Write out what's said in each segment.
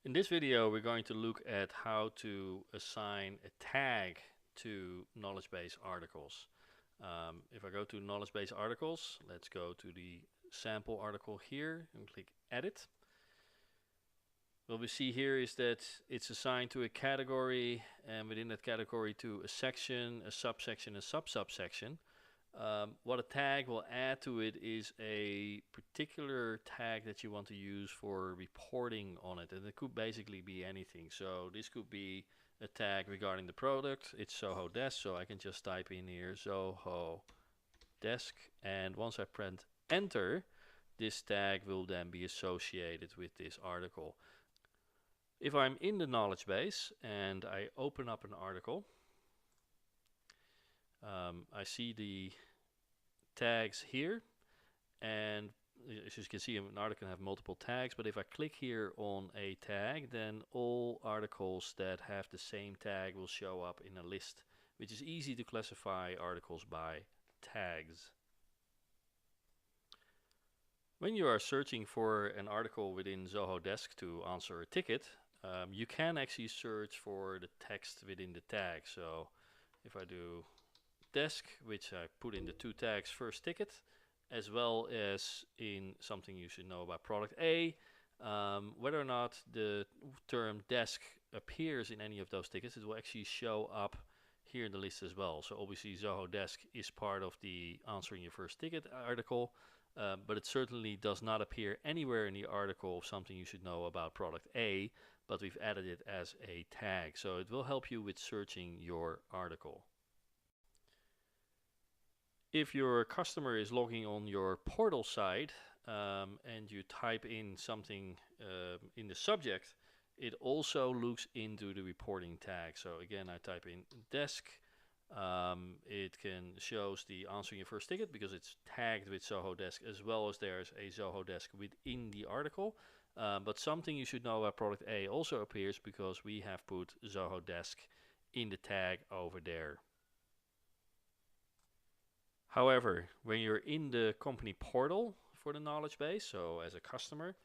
In this video, we're going to look at how to assign a tag to knowledge base articles. If I go to knowledge base articles, let's go to the sample article here and click edit. What we see here is that it's assigned to a category, and within that category to a section, a subsection, a sub-subsection. What a tag will add to it is a particular tag that you want to use for reporting on it, and it could basically be anything. So this could be a tag regarding the product. It's Zoho Desk, so I can just type in here Zoho Desk, and once I press enter, this tag will then be associated with this article. If I'm in the knowledge base and I open up an article, I see the tags here, and as you can see, an article can have multiple tags, but if I click here on a tag, then all articles that have the same tag will show up in a list, which is easy to classify articles by tags. When you are searching for an article within Zoho Desk to answer a ticket, you can actually search for the text within the tag. So if I do desk, which I put in the two tags first ticket, as well as in something you should know about product A, whether or not the term desk appears in any of those tickets, it will actually show up here in the list as well. So obviously Zoho Desk is part of the answering your first ticket article, but it certainly does not appear anywhere in the article of something you should know about product A, but we've added it as a tag. So it will help you with searching your article. If your customer is logging on your portal site and you type in something in the subject, it also looks into the reporting tag. So again, I type in desk. It can shows the answering your first ticket because it's tagged with Zoho Desk, as well as there's a Zoho Desk within the article. But something you should know about product A also appears because we have put Zoho Desk in the tag over there. However, when you're in the company portal for the knowledge base, so as a customer,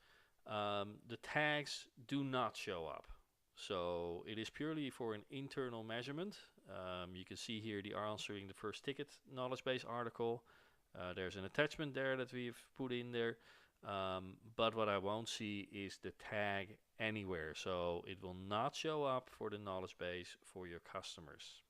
the tags do not show up. So it is purely for an internal measurement. You can see here the answering the first ticket knowledge base article. There's an attachment there that we've put in there. But what I won't see is the tag anywhere. So it will not show up for the knowledge base for your customers.